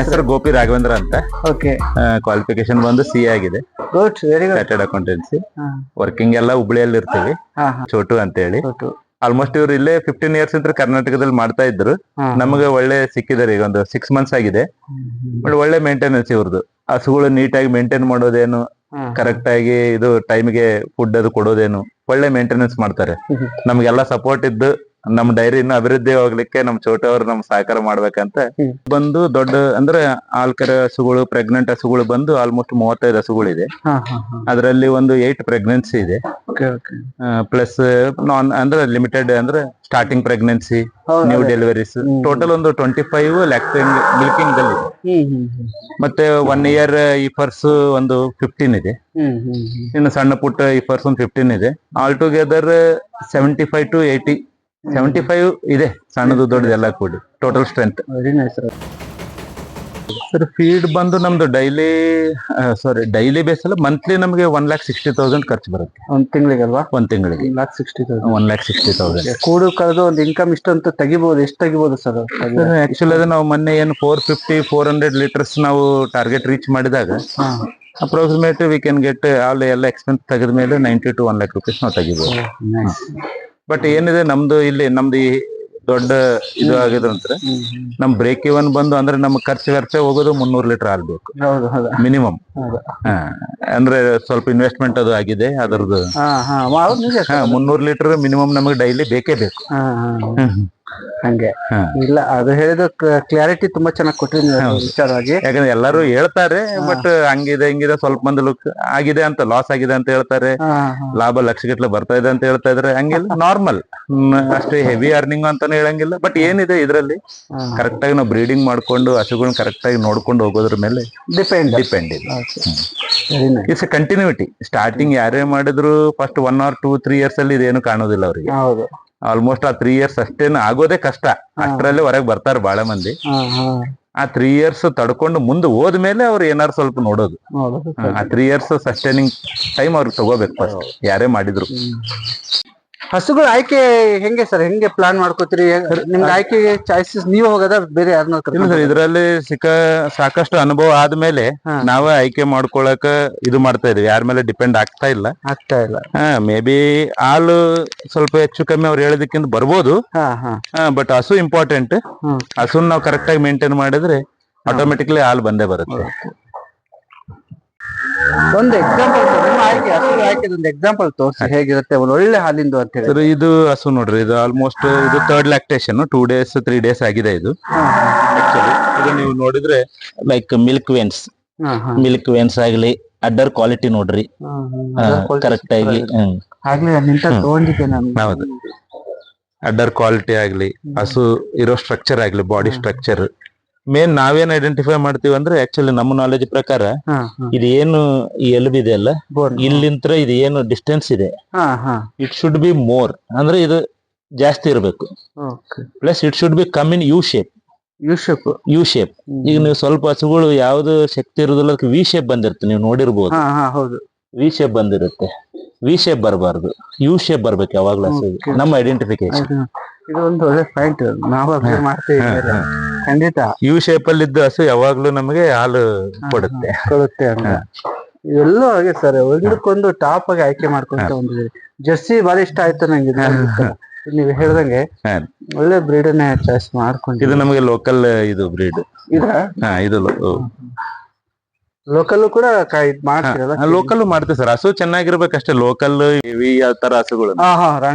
ಹೆಸರು ಗೋಪಿ ರಾಘವೇಂದ್ರ ಅಂತ. Okay. Qualification ಬಂದು ಸಿ ಆಗಿದೆ, good, very good. Chartered accountancy. Working ಎಲ್ಲ ಹುಬ್ಳಿಯಲ್ಲಿ ಇರ್ತೀವಿ. ಚೋಟು ಅಂತ ಹೇಳಿ. ಆಲ್ಮೋಸ್ಟ್ ಇವ್ರು ಇಲ್ಲೇ 15 ಇಯರ್ಸ್ ಅಂತ ಕರ್ನಾಟಕದಲ್ಲಿ ಮಾಡ್ತಾ ಇದ್ರು. ನಮಗೆ ಒಳ್ಳೆ ಸಿಕ್ಕಿದ್ದಾರೆ. ಈಗ ಒಂದು 6 months ಆಗಿದೆ. ಒಳ್ಳೆ ಮೇಂಟೆನೆನ್ಸ್ ಇವ್ರದ್ದು. ಹಸುಗಳು ನೀಟಾಗಿ ಮೇಂಟೈನ್ ಮಾಡೋದೇನು, ಕರೆಕ್ಟ್ ಆಗಿ ಇದು ಟೈಮ್ಗೆ ಫುಡ್ ಅದು ಕೊಡೋದೇನು, ಒಳ್ಳೆ ಮೇಂಟೆನೆನ್ಸ್ ಮಾಡ್ತಾರೆ. ನಮ್ಗೆಲ್ಲ ಸಪೋರ್ಟ್ ಇದ್ದು ನಮ್ ಡೈರಿ ಇನ್ನು ಅಭಿವೃದ್ಧಿ ಹೋಗ್ಲಿಕ್ಕೆ ನಮ್ ಚೋಟ ಅವ್ರು ನಮ್ ಸಹಕಾರ ಮಾಡ್ಬೇಕಂತ ಬಂದು ದೊಡ್ಡ ಅಂದ್ರೆ ಆಲ್ಕರ ಹಸುಗಳು, ಪ್ರೆಗ್ನೆಂಟ್ ಹಸುಗಳು ಬಂದು ಆಲ್ಮೋಸ್ಟ್ 35 ಹಸುಗಳಿದೆ. ಅದರಲ್ಲಿ ಒಂದು 8 ಪ್ರೆಗ್ನೆನ್ಸಿ ಇದೆ. ಪ್ಲಸ್ ನಾನ್ ಅಂದ್ರೆ ಲಿಮಿಟೆಡ್ ಅಂದ್ರೆ starting pregnancy, new deliveries, total ಒಂದು 25 ಲ್ಯಾಕ್ಟಿಂಗ್ ಮಿಲ್ಕಿಂಗ್ ದಲ್ಲಿ ಇದೆ. ಮತ್ತೆ 1 year ಈಫರ್ಸ್ ಒಂದು 15 ಇದೆ. ಇನ್ನು ಸಣ್ಣ ಪುಟ್ಟ ಈಫರ್ಸ್ ಒಂದು 15 ಇದೆ. ಆಲ್ ಟುಗೆದರ್ 75 to 80, 75 ಇದೆ, ಸಣ್ಣದು ದೊಡ್ಡದು ಎಲ್ಲ ಕೂಡಿ ಟೋಟಲ್ ಸ್ಟ್ರೆಂತ್. ಸರ್ ಫೀಡ್ ಬಂದು ನಮ್ದು ಡೈಲಿ ಬೇಸ್ ಅಲ್ಲ, ಮಂತ್ಲಿ ನಮಗೆ 1,60,000 ಖರ್ಚು ಬರುತ್ತೆ. ಒಂದ್ ತಿಂಗಳಿಗೆ ಅಲ್ವಾ? ಒಂದ್ ತಿಂಗಳಿಗೆ 1,60,000. ಕೂಡು ಕಳೆದು ಒಂದು ಇನ್ಕಮ್ ಇಷ್ಟಂತ ತೆಗಿಬಹುದು. ಎಷ್ಟು ತೆಗಿಬಹುದು ಸರ್? ಆಕ್ಚುಲಿ ಅದು ನಾವು ಮೊನ್ನೆ ಏನು 450-400 ಲೀಟರ್ಸ್ ನಾವು ಟಾರ್ಗೆಟ್ ರೀಚ್ ಮಾಡಿದಾಗ ಅಪ್ರಾಕ್ಸಿಮೇಟ್ ವಿ ಕ್ಯಾನ್ ಗೆಟ್ ಎಲ್ಲ ಎಕ್ಸ್ಪೆನ್ಸ್ ತೆಗೆದ ಮೇಲೆ 90 to 1 lakh rupees ನಾವು ತೆಗಿಬಹುದು. ಬಟ್ ಏನಿದೆ ನಮ್ದು ಇಲ್ಲಿ ಈ ದೊಡ್ಡ ಇದು ಆಗಿದೆ ಅಂದ್ರೆ ನಮ್ ಬ್ರೇಕ್ ಇವನ್ ಬಂದು ಅಂದ್ರೆ ನಮ್ ಖರ್ಚು ಹೋಗೋದು 300 ಲೀಟರ್ ಆಗ್ಬೇಕು ಮಿನಿಮಮ್. ಅಂದ್ರೆ ಸ್ವಲ್ಪ ಇನ್ವೆಸ್ಟ್ಮೆಂಟ್ ಅದು ಆಗಿದೆ ಅದರದ್ದು. 300 ಲೀಟರ್ ಮಿನಿಮಮ್ ನಮಗೆ ಡೈಲಿ ಬೇಕೇ ಬೇಕು. ಹಂಗೆ ಇಲ್ಲ, ಅದು ಹೇಳಿದ ಕ್ಲಾರಿಟಿ ತುಂಬಾ ಚೆನ್ನಾಗಿ ಕೊಟ್ರಿ ವಿಚಾರವಾಗಿ. ಯಾಕಂದ್ರೆ ಎಲ್ಲರೂ ಹೇಳ್ತಾರೆ, ಬಟ್ ಹಂಗಿದೆ ಹಿಂಗಿದೆ, ಸ್ವಲ್ಪ ಮಂದಿ ಲುಕ್ ಆಗಿದೆ ಅಂತ, ಲಾಸ್ ಆಗಿದೆ ಅಂತ ಹೇಳ್ತಾರೆ, ಲಾಭ ಲಕ್ಷಗಟ್ಲೆ ಬರ್ತಾ ಇದೆ ಅಂತ ಹೇಳ್ತಾ ಇದ್ರೆ ಹಂಗಿಲ್ಲ. ನಾರ್ಮಲ್, ಅಷ್ಟೇ ಹೆವಿ ಅರ್ನಿಂಗ್ ಅಂತಾನೆ ಹೇಳಂಗಿಲ್ಲ. ಬಟ್ ಏನಿದೆ ಇದ್ರಲ್ಲಿ ಕರೆಕ್ಟ್ ಆಗಿ ನಾವು ಬ್ರೀಡಿಂಗ್ ಮಾಡ್ಕೊಂಡು ಹಸುಗಳನ್ನ ಕರೆಕ್ಟ್ ಆಗಿ ನೋಡ್ಕೊಂಡು ಹೋಗೋದ್ರ ಮೇಲೆ ಡಿಪೆಂಡ್ ಇದೆ. It's A continuity. ಸ್ಟಾರ್ಟಿಂಗ್ ಯಾರೇ ಮಾಡಿದ್ರು ಫಸ್ಟ್ 1 or 2-3 years ಅಲ್ಲಿ ಇದೇನು ಕಾಣೋದಿಲ್ಲ ಅವ್ರಿಗೆ. ಆಲ್ಮೋಸ್ಟ್ ಆ 3 years ಅಷ್ಟೇನು ಆಗೋದೇ ಕಷ್ಟ. ಅಷ್ಟರಲ್ಲೇ ಹೊರಗೆ ಬರ್ತಾರೆ ಬಹಳ ಮಂದಿ. ಆ 3 years ತಡ್ಕೊಂಡು ಮುಂದೆ ಹೋದ್ಮೇಲೆ ಅವ್ರು ಏನಾರು ಸ್ವಲ್ಪ ನೋಡೋದು. ಆ 3 years ಸಸ್ಟೈನಿಂಗ್ ಟೈಮ್ ಅವ್ರಿಗೆ ತಗೋಬೇಕು ಫಸ್ಟ್ ಯಾರೇ ಮಾಡಿದ್ರು. ಹಸುಗಳ ಆಯ್ಕೆ ಹೆಂಗೆ ಸರ್? ಹೆಂಗೆ ಪ್ಲಾನ್ ಮಾಡ್ಕೋತೀರಿ? ನಿಮ್ಗೆ ಆಯ್ಕೆಗೆ ಚಾಯ್ಸಸ್ ನೀವೇ ಹೋಗೋದ ಬೇರೆ ಯಾರನ್ನ? ಇಲ್ಲ ಸರ್, ಇದರಲ್ಲಿ ಸಾಕಷ್ಟು ಅನುಭವ ಆದ್ಮೇಲೆ ನಾವೇ ಆಯ್ಕೆ ಮಾಡ್ಕೊಳಕ ಇದು ಮಾಡ್ತಾ ಇದೀವಿ. ಯಾರ ಮೇಲೆ ಡಿಪೆಂಡ್ ಆಗ್ತಾ ಇಲ್ಲ. ಮೇ ಬಿ ಹಾಲು ಸ್ವಲ್ಪ ಹೆಚ್ಚು ಕಮ್ಮಿ ಅವ್ರು ಹೇಳೋದಕ್ಕಿಂತ ಬರ್ಬೋದು. ಬಟ್ ಹಸು ಇಂಪಾರ್ಟೆಂಟ್. ಹಸುನ್ ನಾವು ಕರೆಕ್ಟ್ ಆಗಿ ಮೇಂಟೈನ್ ಮಾಡಿದ್ರೆ ಆಟೋಮೆಟಿಕ್ಲಿ ಹಾಲು ಬಂದೇ ಬರುತ್ತೆ. ಒಂದು ಎಕ್ಸಾಂಪಲ್ ಒಂದು ಎಕ್ಸಾಂಪಲ್ ತೋರಿಸಿ ಹೇಗಿರುತ್ತೆ ಒಂದು ಒಳ್ಳೆ ಹಾಲಿಂದು ಅಂತ ಹೇಳಿ. ಸರ್ ಇದು ಹಸು ನೋಡ್ರಿ, ಇದು ಆಲ್ಮೋಸ್ಟ್ ಇದು 3rd ಲ್ಯಾಕ್ಟೇಷನ್. 2 days 3 days ಆಗಿದೆ ಇದು. ಆಕ್ಚುಲಿ ಇದು ನೀವು ನೋಡಿದ್ರೆ ಲೈಕ್ ಮಿಲ್ಕ್ ವೇನ್ಸ್ ಆಗ್ಲಿ, ಅಡ್ಡರ್ ಕ್ವಾಲಿಟಿ ನೋಡ್ರಿ ಕರೆಕ್ಟ್ ಆಗಿ. ಹೌದು, ಅಡ್ಡರ್ ಕ್ವಾಲಿಟಿ ಆಗ್ಲಿ, ಹಸು ಇರೋ ಸ್ಟ್ರಕ್ಚರ್ ಆಗ್ಲಿ, ಬಾಡಿ ಸ್ಟ್ರಕ್ಚರ್ ಮೇನ್ ನಾವೇನ್ ಐಡೆಂಟಿಫೈ ಮಾಡ್ತೀವಿ ಅಂದ್ರೆ ಆಕ್ಚುಲಿ ನಮ್ಮ ನಾಲೆಜ್ ಪ್ರಕಾರ ಇದು ಏನು ಈ ಎಲುಬಿದೆ ಅಲ್ಲ, ಇಲ್ಲಿಂತ್ರ ಇದು ಏನು ಡಿಸ್ಟೆನ್ಸ್ ಇದೆ, ಇಟ್ ಶುಡ್ ಬಿ ಮೋರ್ ಅಂದ್ರೆ ಇದು ಜಾಸ್ತಿ ಇರಬೇಕು. Plus it should be come in U shape. ಈಗ ನೀವು ಸ್ವಲ್ಪ ಹಸುಗಳು ಯಾವ್ದು ಶಕ್ತಿ ಇರೋದಿಲ್ಲ, ಅದಕ್ಕೆ ವಿ ಶೇಪ್ ಬಂದಿರುತ್ತೆ, ನೀವು ನೋಡಿರ್ಬೋದು. ವಿ ಶೇಪ್ ಬಂದಿರುತ್ತೆ. ವಿ ಶೇಪ್ ಬರಬಾರ್ದು, ಯು ಶೇಪ್ ಬರ್ಬೇಕು ಯಾವಾಗ್ಲೂ ಹಸುಗೆ. ನಮ್ಮ ಐಡೆಂಟಿಫಿಕೇಶನ್ ಇದು ಒಂದು ಒಳ್ಳೆ ಪಾಯಿಂಟ್. ನಾವು ಮಾಡ್ತೀವಿ ಖಂಡಿತ. ಯು ಶೇಪ್ ಅಲ್ಲಿ ಇದ್ದ ಹಸು ಯಾವಾಗ್ಲೂ ನಮಗೆ ಹಾಲು ಕೊಡುತ್ತೆ ಅಂತ. ಇವೆಲ್ಲೂ ಹಾಗೆ ಸರ್, ಒಂದಕ್ಕೊಂದು ಟಾಪ್ ಆಗಿ ಆಯ್ಕೆ ಮಾಡ್ಕೊಂತ ಬಂದಿದ್ದೀರಿ. ಜರ್ಸಿ ಬಾರಿ ಇಷ್ಟ ಆಯ್ತು ನಂಗೆ. ನೀವು ಹೇಳ್ದಂಗೆ ಒಳ್ಳೆ ಬ್ರೀಡನ್ನೇ ಚಾಯ್ಸ್ ಮಾಡ್ಕೊಂಡು. ಇದು ನಮಗೆ ಲೋಕಲ್ ಇದು ಬ್ರೀಡ್. ಇದು ಲೋಕಲ್ ಕೂಡ ಮಾಡ್ತೀರಲ್ಲ? ಲೋಕಲ್ ಮಾಡ್ತೀವಿ ಸರ್. ಹಸು ಚೆನ್ನಾಗಿರ್ಬೇಕಷ್ಟೇ. ಲೋಕಲ್ ಇವಿ ಯಾವ ತರ ಹಸುಗಳು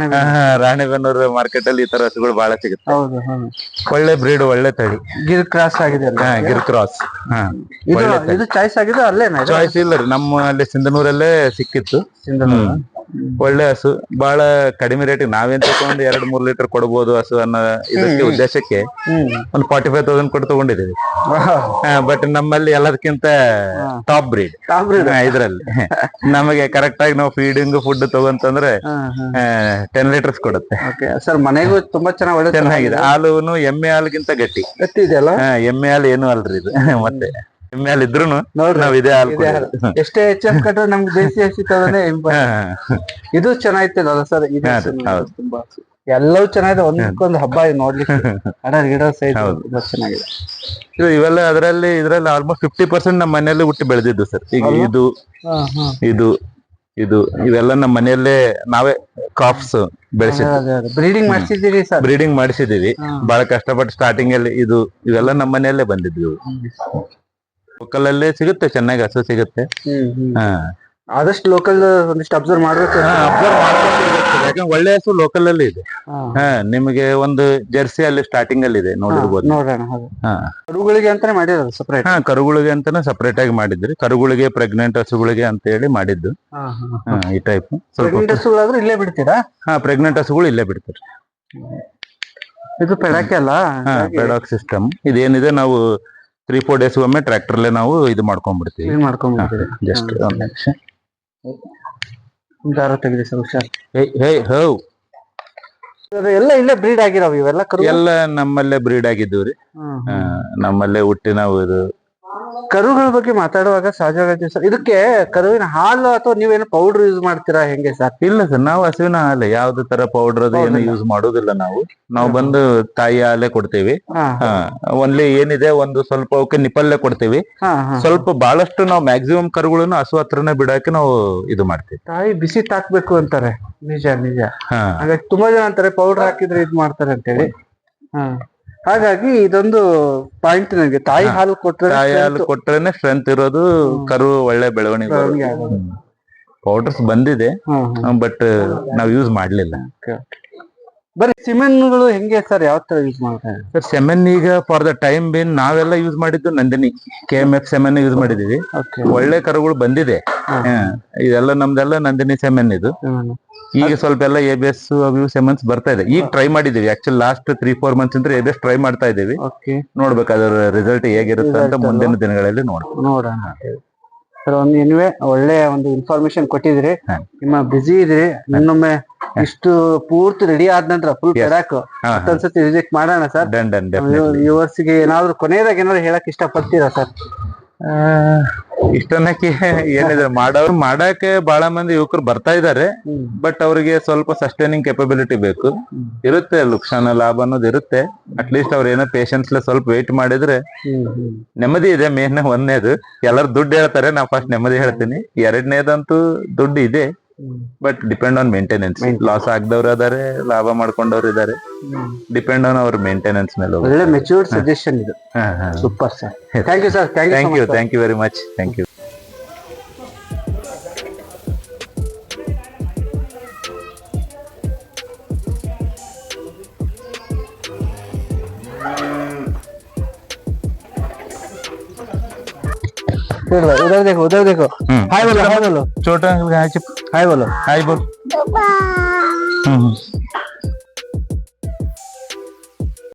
ರಾಣಿಬೆನ್ನೂರು ಮಾರ್ಕೆಟ್ ಅಲ್ಲಿ ಈ ತರ ಹಸುಗಳು ಬಹಳ ಸಿಗುತ್ತೆ. ಒಳ್ಳೆ ಬ್ರೀಡ್, ಒಳ್ಳೆ ತಳಿ. ಗಿರ್ ಕ್ರಾಸ್ ಆಗಿದೆ. ಗಿರ್ ಕ್ರಾಸ್ ಇದು ಚಾಯ್ಸ್ ಆಗಿದೆ ಅಲ್ಲೇನಾ? ಚಾಯ್ಸ್ ಇಲ್ಲ ರೀ, ನಮ್ಮ ಅಲ್ಲಿ ಸಿಂಧನೂರಲ್ಲೇ ಸಿಕ್ಕಿತ್ತು. ಒಳ್ಳೆ ಹಸು, ಬಹಳ ಕಡಿಮೆ ರೇಟಿಗೆ ನಾವೇನ್ ತಗೊಂಡು 2-3 ಲೀಟರ್ ಕೊಡಬಹುದು ಹಸು ಅನ್ನೋ ಇದಕ್ಕೆ ಉದ್ದೇಶಕ್ಕೆ ಒಂದು 45,000 ಕೊಟ್ಟು ತಗೊಂಡಿದ್ದೀವಿ. ಬಟ್ ನಮ್ಮಲ್ಲಿ ಎಲ್ಲದಕ್ಕಿಂತ ಟಾಪ್ ಬ್ರೀಡ್ ಇದ್ರಲ್ಲಿ. ನಮಗೆ ಕರೆಕ್ಟ್ ಆಗಿ ನಾವು ಫೀಡಿಂಗ್ ಫುಡ್ ತಗೊಂತಂದ್ರೆ 10 ಲೀಟರ್ಸ್ ಕೊಡುತ್ತೆ ಸರ್. ಮನೆಗೂ ತುಂಬಾ ಚೆನ್ನಾಗಿದೆ. ಹಾಲು ಎಮ್ಮೆ ಹಾಲಿಗಿಂತ ಗಟ್ಟಿ ಇದೆಯಲ್ಲ. ಎಮ್ಮೆ ಹಾಲು ಏನು ಅಲ್ರಿ ಇದು. ಮತ್ತೆ ಎಮ್ಮೆ ಹಾಲು ಇದ್ರು ನಾವ್ ಇದೇ ಹಾಲು. ಎಷ್ಟೇ ಹೆಚ್ಚು ಕಟ್ರೆ ನಮ್ಗೆ ದೇಸಿ ಹಸಿ ತಗೋನೇ. ಇದು ಚೆನ್ನಾಗಿತ್ತಲ್ಲ ಸರ್? ತುಂಬಾ ಎಲ್ಲವೂ ಚೆನ್ನಾಗಿದೆ. ಒಂದಕ್ಕೊಂದು ಹಬ್ಬ ನೋಡ್ಲಿಕ್ಕೆ. ಗಿಡ ಸೈಜ್ ತುಂಬಾ ಚೆನ್ನಾಗಿದೆ. ಇವೆಲ್ಲ ಇದ್ರಲ್ಲಿ ಆಲ್ಮೋಸ್ಟ್ 50% ನಮ್ಮ ಮನೆಯಲ್ಲೇ ಹುಟ್ಟಿ ಬೆಳೆದಿದ್ದು ಸರ್. ಈಗ ಇದು ಇವೆಲ್ಲ ನಮ್ಮ ಮನೆಯಲ್ಲೇ ನಾವೇ ಕ್ರಾಪ್ಸ್ ಬೆಳೆಸಿದ್ವಿ. ಬ್ರೀಡಿಂಗ್ ಮಾಡಿಸಿದ್ದೀರಿ ಸರ್? ಬ್ರೀಡಿಂಗ್ ಮಾಡಿಸಿದೀವಿ, ಬಹಳ ಕಷ್ಟಪಟ್ಟು ಸ್ಟಾರ್ಟಿಂಗ್ ಅಲ್ಲಿ. ಇವೆಲ್ಲ ನಮ್ಮ ಮನೆಯಲ್ಲೇ ಬಂದಿದ್ವಿ. ಲೋಕಲ್ ಅಲ್ಲೇ ಸಿಗುತ್ತೆ, ಚೆನ್ನಾಗಿ ಹಸು ಸಿಗುತ್ತೆ. ಆದಷ್ಟು ಲೋಕಲ್ ಒಂದಿಷ್ಟು ಅಬ್ಸರ್ವ್ ಮಾಡ್ಬೇಕು. ಯಾಕಂದ್ರೆ ಒಳ್ಳೆ ಹಸು ಲೋಕಲ್ ಅಲ್ಲಿ ಇದೆ. ನಿಮಗೆ ಒಂದು ಜರ್ಸಿ ಅಲ್ಲಿ ಸ್ಟಾರ್ಟಿಂಗ್ ಅಲ್ಲಿ ಇದೆ, ನೋಡಿರ್ಬೋದು. ನೋಡೋಣ. ಕರುಗಳಿಗೆ ಅಂತಾನೆ ಮಾಡಿರೋದು ಸಪರೇಟ್? ಕರುಗಳಿಗೆ ಅಂತಾನೆ ಸಪರೇಟ್ ಆಗಿ ಮಾಡಿದ್ರಿ. ಕರುಗಳಿಗೆ, ಪ್ರೆಗ್ನೆಂಟ್ ಹಸುಗಳಿಗೆ ಅಂತ ಹೇಳಿ ಮಾಡಿದ್ದು ಈ ಟೈಪ್. ಪ್ರೆಗ್ನೆಂಟ್ ಹಸುಗಳಾದ್ರೂ ಇಲ್ಲೇ ಬಿಡ್ತೀರಾ? ಪ್ರೆಗ್ನೆಂಟ್ ಹಸುಗಳು ಇಲ್ಲೇ ಬಿಡ್ತಾರೆ. ಇದು ಪೆಡಾಕೆ ಅಲ್ಲ? ಪೆಡಾಕ್ ಸಿಸ್ಟಮ್ ಇದೇನಿದೆ. ನಾವು 3-4 ಡೇಸ್ ಒಮ್ಮೆ ಟ್ರ್ಯಾಕ್ಟರ್ಲೆ ನಾವು ಇದು ಮಾಡ್ಕೊಂಡ್ಬಿಡ್ತೀವಿ. ಜಸ್ಟ್ ಒಂದ್ ನಿಮಿಷ ದಾರ ತೆಗೆದಿ ಸರ್, ಹುಷಾರ್. ಎಲ್ಲ ಇಲ್ಲೇ ಬ್ರೀಡ್ ಆಗಿರಾವ ಇವೆಲ್ಲ ಕರು? ಎಲ್ಲ ನಮ್ಮಲ್ಲೇ ಬ್ರೀಡ್ ಆಗಿದ್ದೀವ್ರಿ. ನಮ್ಮಲ್ಲೇ ಹುಟ್ಟಿ ನಾವು ಇದು ಕರುಗಳ ಬಗ್ಗೆ ಮಾತಾಡುವಾಗ ಸಹಜವಾಗಿ ಸರ್, ಇದಕ್ಕೆ ಕರುವಿನ ಹಾಲು ಅಥವಾ ನೀವೇನು ಪೌಡರ್ ಯೂಸ್ ಮಾಡ್ತೀರಾ, ಹೆಂಗೆ ಸರ್? ಇಲ್ಲ ಸರ್, ನಾವು ಹಸುವಿನ ಹಾಲೆ, ಯಾವ್ದು ತರ ಪೌಡರ್ ಅದು ಏನು ಯೂಸ್ ಮಾಡೋದಿಲ್ಲ. ನಾವು ಬಂದು ತಾಯಿ ಹಾಲೆ ಕೊಡ್ತೀವಿ. ಓನ್ಲಿ ಏನಿದೆ ಒಂದು ಸ್ವಲ್ಪ ಅವಕ್ಕೆ ನಿಪ್ಪಲ್ಲೇ ಕೊಡ್ತೀವಿ. ಸ್ವಲ್ಪ ಬಹಳಷ್ಟು ನಾವು ಮ್ಯಾಕ್ಸಿಮಮ್ ಕರುಗಳನ್ನು ಹಸು ಹತ್ರನೇ ಬಿಡಕ್ಕೆ ನಾವು ಇದು ಮಾಡ್ತೀವಿ. ತಾಯಿ ಬಿಸಿ ತಾಕ್ಬೇಕು ಅಂತಾರೆ, ನಿಜ. ಹಾಗಾಗಿ ತುಂಬಾ ಜನ ಅಂತಾರೆ ಪೌಡರ್ ಹಾಕಿದ್ರೆ ಇದ್ ಮಾಡ್ತಾರೆ ಅಂತೇಳಿ. ಹಾಗಾಗಿ ಇದೊಂದು ಪಾಯಿಂಟ್ ನನಗೆ, ತಾಯಿ ಹಾಲು ಕೊಟ್ರೇನೆ ಸ್ಟ್ರೆಂತ್ ಇರೋದು, ಕರು ಒಳ್ಳೆ ಬೆಳವಣಿಗೆ. ಪೌಡರ್ಸ್ ಬಂದಿದೆ, ಬಟ್ ನಾವ್ ಯೂಸ್ ಮಾಡ್ಲಿಲ್ಲ. ಬರೀ ಸಿಮೆನ್ಗಳು ಹೆಂಗೆ ಸರ್, ಯಾವ ತರ ಯೂಸ್ ಮಾಡ್ತಾರೆ ಸರ್? ಸೆಮೆನ್ ಈಗ ಫಾರ್ ದ ಟೈಮ್ ಬಿನ್ ನಾವೆಲ್ಲ ಯೂಸ್ ಮಾಡಿದ್ದು ನಂದಿನಿ KMF ಸೆಮೆನ್ ಯೂಸ್ ಮಾಡಿದೀವಿ. ಒಳ್ಳೆ ಕರುಗಳು ಬಂದಿದೆ. ಇದೆಲ್ಲ ನಮ್ದೆಲ್ಲ ನಂದಿನಿ ಸೆಮೆನ್. ಇದು ಈಗ ಸ್ವಲ್ಪ ಎಲ್ಲ ABS ಅವು ಸೆಮೆನ್ಸ್ ಬರ್ತಾ ಇದೆ. ಈಗ ಟ್ರೈ ಮಾಡಿದೀವಿ. ಆಕ್ಚುಲಿ ಲಾಸ್ಟ್ 3-4 ಮಂತ್ಸ್ ಇಂದ ABS ಟ್ರೈ ಮಾಡ್ತಾ ಇದೀವಿ. ನೋಡ್ಬೇಕು ಅದರ ರಿಸಲ್ಟ್ ಹೇಗಿರುತ್ತೆ ಅಂತ ಮುಂದಿನ ದಿನಗಳಲ್ಲಿ ನೋಡೋಣ. ಸರ್, ಒಳ್ಳೆ ಒಂದು ಇನ್ಫಾರ್ಮೇಶನ್ ಕೊಟ್ಟಿದ್ರಿ. ನಿಮ್ಮ ಬಿಸಿ ಇದ್ರಿ, ಇನ್ನೊಮ್ಮೆ ಇಷ್ಟು ಪೂರ್ತಿ ರೆಡಿ ಆದ ನಂತರ ಫುಲ್ ಪೆಡಾಕ್ ಮತ್ತೊಂದ್ಸತಿ ವಿಸಿಟ್ ಮಾಡೋಣ ಸರ್. ವ್ಯೂವರ್ಸ್ ಗೆ ಏನಾದ್ರು ಕೊನೆಯದಾಗ ಏನಾದ್ರು ಹೇಳಕ್ ಇಷ್ಟ ಪಡ್ತೀರಾ ಸರ್? ಇಷ್ಟನ್ನಕ್ಕೆ ಏನಿದೆ, ಮಾಡಕ್ಕೆ ಬಹಳ ಮಂದಿ ಯುವಕರು ಬರ್ತಾ ಇದಾರೆ. ಬಟ್ ಅವರಿಗೆ ಸ್ವಲ್ಪ ಸಸ್ಟೈನಿಂಗ್ ಕೆಪಬಿಲಿಟಿ ಬೇಕು. ಇರುತ್ತೆ ಲುಕ್ಷಾನ ಲಾಭ ಅನ್ನೋದು ಇರುತ್ತೆ. ಅಟ್ಲೀಸ್ಟ್ ಅವ್ರ ಏನೋ ಪೇಷನ್ಸ್ ಸ್ವಲ್ಪ ವೇಟ್ ಮಾಡಿದ್ರೆ ನೆಮ್ಮದಿ ಇದೆ. ಮೇನ್ ಒಂದನೇದು, ಎಲ್ಲರೂ ದುಡ್ಡು ಹೇಳ್ತಾರೆ, ನಾ ಫಸ್ಟ್ ನೆಮ್ಮದಿ ಹೇಳ್ತೀನಿ. ಎರಡನೇದಂತೂ ದುಡ್ಡು ಇದೆ, but depend on maintenance. Loss ಆಗದವ್ರು ಇದಾರೆ, ಲಾಭ ಮಾಡ್ಕೊಂಡವ್ರು ಇದಾರೆ. ಡಿಪೆಂಡ್ ಆನ್ ಅವ್ರ ಮೇಂಟೆನೆನ್ಸ್ ಮೇಲೆ. ಒಳ್ಳೆ ಮೆಚೂರ್ಡ್ ಸಜೆಷನ್ ಇದು. Super sir, thank you sir. Thank you very much. Thank you. उधर देखो हाय बोलो, छोटा हाय बोलो.